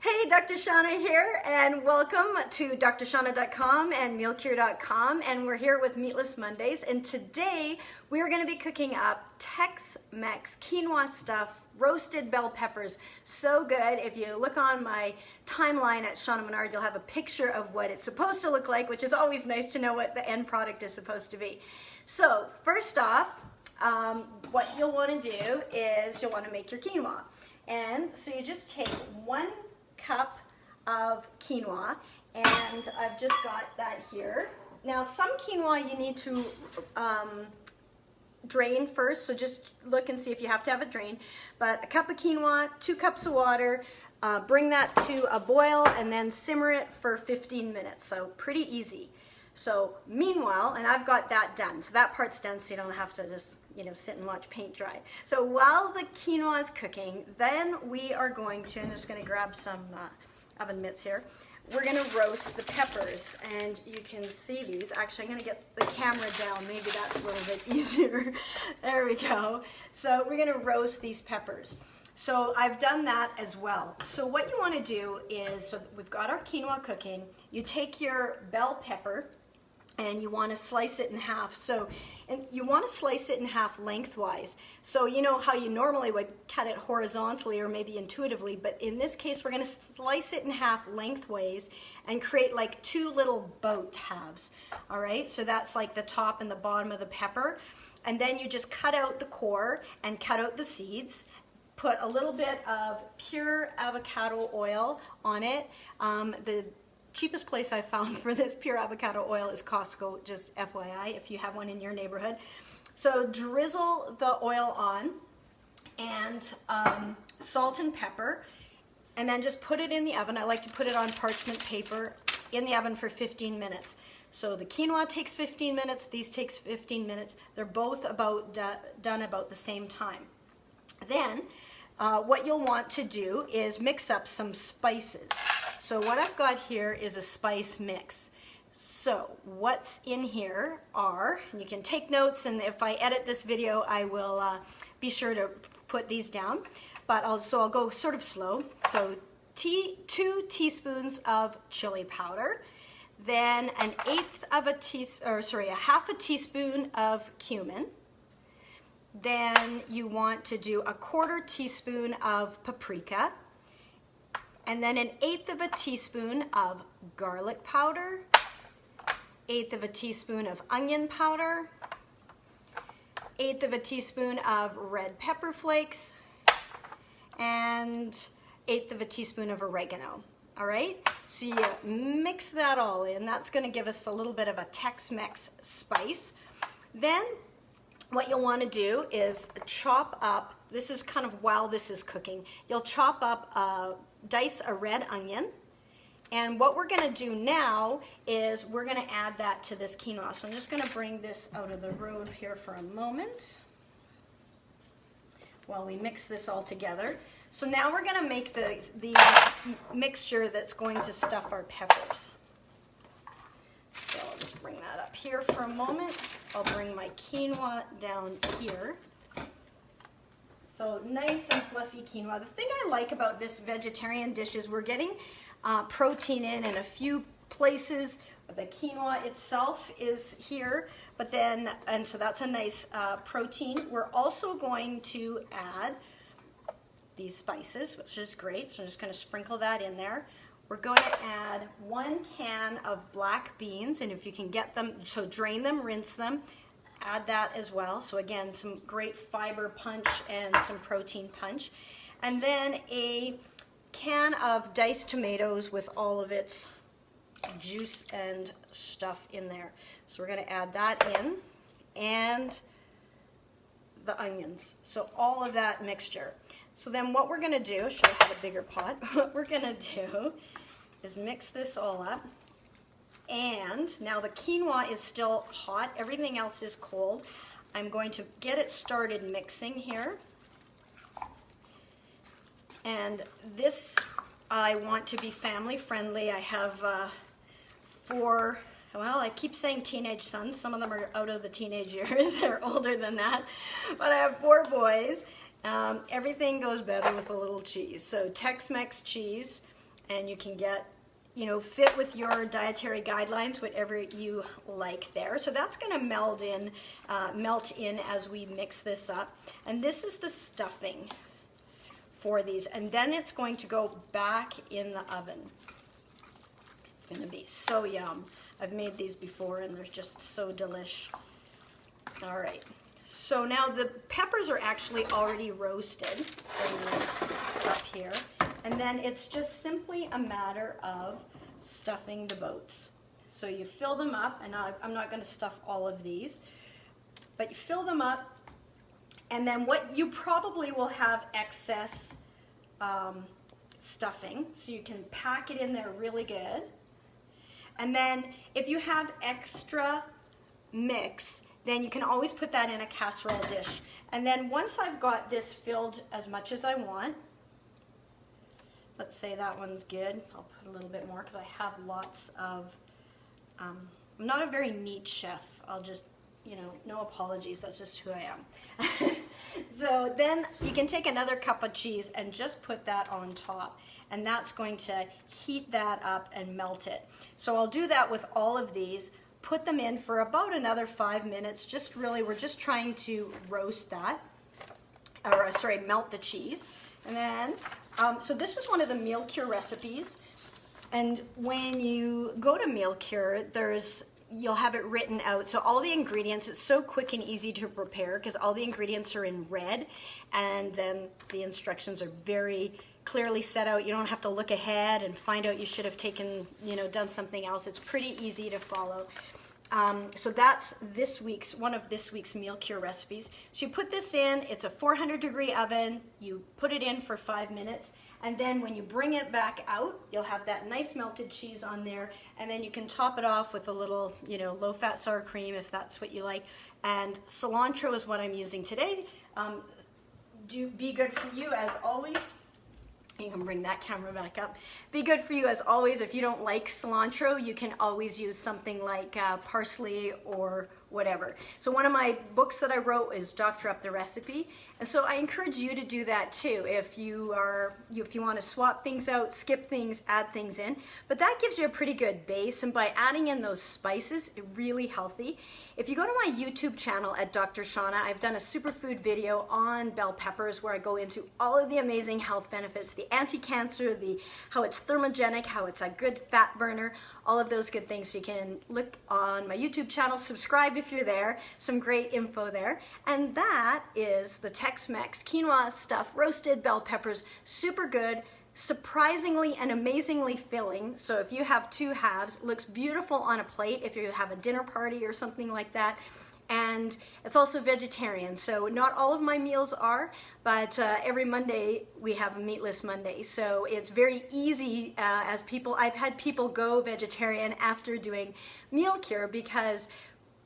Hey, Dr. Shaunna here, and welcome to drshaunna.com and mealcure.com, and we're here with Meatless Mondays, and today we're going to be cooking up Tex-Mex quinoa stuff, roasted bell peppers. So good. If you look on my timeline at Shaunna Menard, you'll have a picture of what it's supposed to look like, which is always nice to know what the end product is supposed to be. So first off, what you'll want to do is you'll want to make your quinoa. And so you just take 1 cup of quinoa, and I've just got that here. Now some quinoa you need to drain first, so just look and see if you have to have it drained. But a cup of quinoa, 2 cups of water, bring that to a boil and then simmer it for 15 minutes, so pretty easy. So meanwhile, and I've got that done, so that part's done, so you don't have to just sit and watch paint dry. So while the quinoa is cooking, then we are going to, I'm just going to grab some oven mitts here, we're going to roast the peppers, and you can see these. Actually, I'm going to get the camera down, maybe that's a little bit easier. There we go. So we're going to roast these peppers. So I've done that as well. So what you want to do is, so we've got our quinoa cooking, you take your bell pepper and you want to slice it in half. So, and you want to slice it in half lengthwise. So you know how you normally would cut it horizontally or maybe intuitively, but in this case we're going to slice it in half lengthways and create like 2 little boat halves. All right, so that's like the top and the bottom of the pepper. And then you just cut out the core and cut out the seeds. Put a little bit of pure avocado oil on it. The cheapest place I found for this pure avocado oil is Costco, just FYI, if you have one in your neighborhood. So drizzle the oil on, and salt and pepper, and then just put it in the oven. I like to put it on parchment paper in the oven for 15 minutes. So the quinoa takes 15 minutes, these takes 15 minutes. They're both about done about the same time. Then what you'll want to do is mix up some spices. So what I've got here is a spice mix. So what's in here are, and you can take notes, and if I edit this video I will be sure to put these down, but I'll go sort of slow. So 2 teaspoons of chili powder, then a half a teaspoon of cumin. Then you want to do a 1/4 teaspoon of paprika, and then 1/8 of a teaspoon of garlic powder, 1/8 of a teaspoon of onion powder, 1/8 of a teaspoon of red pepper flakes, and 1/8 of a teaspoon of oregano. All right, so you mix that all in. That's going to give us a little bit of a Tex-Mex spice. Then what you'll want to do is chop up, this is kind of while this is cooking, you'll chop up, dice a red onion, and what we're going to do now is we're going to add that to this quinoa. So I'm just going to bring this out of the road here for a moment while we mix this all together. So now we're going to make the mixture that's going to stuff our peppers. So I'll just bring that up here for a moment. I'll bring my quinoa down here. So nice and fluffy quinoa. The thing I like about this vegetarian dish is we're getting protein in a few places. The quinoa itself is here, but then, and so that's a nice protein. We're also going to add these spices, which is great. So I'm just going to sprinkle that in there. We're going to add 1 can of black beans, and if you can get them, so drain them, rinse them, add that as well. So again, some great fiber punch and some protein punch. And then a can of diced tomatoes with all of its juice and stuff in there. So we're going to add that in, and the onions. So all of that mixture. So then what we're going to do, should I have a bigger pot? What we're going to do is mix this all up. And now the quinoa is still hot. Everything else is cold. I'm going to get it started mixing here. And this, I want to be family friendly. I have 4, well, I keep saying teenage sons. Some of them are out of the teenage years. They're older than that. But I have 4 boys. Everything goes better with a little cheese. So Tex-Mex cheese. and you can get, you know, fit with your dietary guidelines, whatever you like there. So that's going to melt in as we mix this up. And this is the stuffing for these. And then it's going to go back in the oven. It's going to be so yum. I've made these before and they're just so delish. All right. So now the peppers are actually already roasted. Bring this up here. And then it's just simply a matter of stuffing the boats. So you fill them up, and I'm not going to stuff all of these, but you fill them up, and then what you probably will have excess stuffing, so you can pack it in there really good. And then if you have extra mix, then you can always put that in a casserole dish. And then once I've got this filled as much as I want, let's say that one's good. I'll put a little bit more because I have lots of, I'm not a very neat chef. I'll just, you know, no apologies, that's just who I am. So then you can take another cup of cheese and just put that on top. And that's going to heat that up and melt it. So I'll do that with all of these. Put them in for about another 5 minutes. Just really, we're just trying to roast that, or sorry, melt the cheese. And then, so this is one of the meal cure recipes. And when you go to meal cure, you'll have it written out. So all the ingredients, it's so quick and easy to prepare because all the ingredients are in red. And then the instructions are very clearly set out. You don't have to look ahead and find out you should have taken, you know, done something else. It's pretty easy to follow. So that's one of this week's meal cure recipes. So you put this in, it's a 400-degree oven, you put it in for 5 minutes, and then when you bring it back out, you'll have that nice melted cheese on there, and then you can top it off with a little, you know, low-fat sour cream if that's what you like. And cilantro is what I'm using today. Be good for you as always. You can bring that camera back up. Be good for you as always. If you don't like cilantro, you can always use something like parsley or whatever. So one of my books that I wrote is Doctor Up the Recipe, and so I encourage you to do that too. If you want to swap things out, skip things, add things in, but that gives you a pretty good base. And by adding in those spices, it's really healthy. If you go to my YouTube channel at Dr. Shaunna, I've done a superfood video on bell peppers where I go into all of the amazing health benefits, the anti-cancer, how it's thermogenic, how it's a good fat burner, all of those good things. So you can look on my YouTube channel, subscribe if you're there, some great info there. And that is the Tex-Mex quinoa stuffed roasted bell peppers, super good, surprisingly and amazingly filling. So if you have two halves, looks beautiful on a plate if you have a dinner party or something like that. And it's also vegetarian, so not all of my meals are, but every Monday we have a meatless Monday. So it's very easy I've had people go vegetarian after doing meal cure because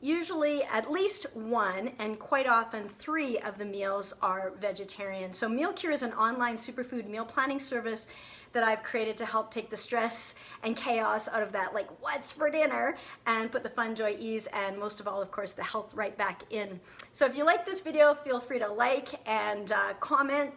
usually at least one and quite often 3 of the meals are vegetarian. So Meal Cure is an online superfood meal planning service that I've created to help take the stress and chaos out of that, like what's for dinner, and put the fun, joy, ease, and most of all, of course, the health right back in. So if you like this video, feel free to like and comment.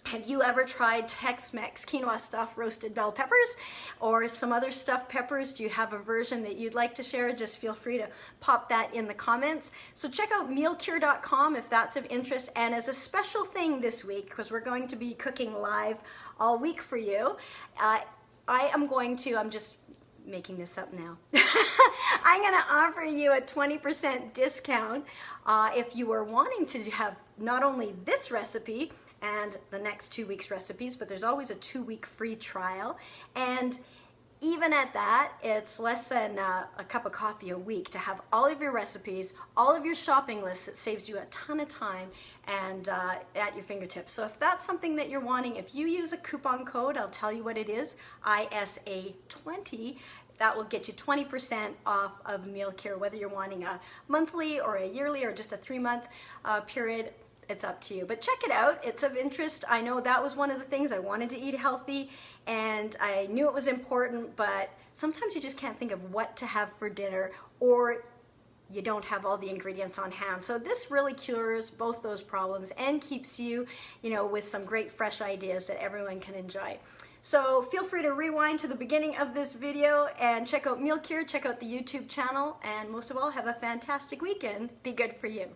Have you ever tried Tex-Mex quinoa stuffed roasted bell peppers or some other stuffed peppers? Do you have a version that you'd like to share? Just feel free to pop that in the comments. So check out mealcure.com if that's of interest. And as a special thing this week, because we're going to be cooking live all week for you, I'm just making this up now. I'm going to offer you a 20% discount if you are wanting to have not only this recipe, and the next 2 weeks recipes, but there's always a 2-week free trial. And even at that, it's less than a cup of coffee a week to have all of your recipes, all of your shopping lists. It saves you a ton of time and at your fingertips. So if that's something that you're wanting, if you use a coupon code, I'll tell you what it is, ISA20, that will get you 20% off of Meal Cure, whether you're wanting a monthly or a yearly or just a 3-month period. It's up to you, but check it out. It's of interest. I know that was one of the things. I wanted to eat healthy and I knew it was important, but sometimes you just can't think of what to have for dinner, or you don't have all the ingredients on hand. So this really cures both those problems and keeps you, with some great fresh ideas that everyone can enjoy. So feel free to rewind to the beginning of this video and check out Meal Cure, check out the YouTube channel, and most of all, have a fantastic weekend. Be good for you.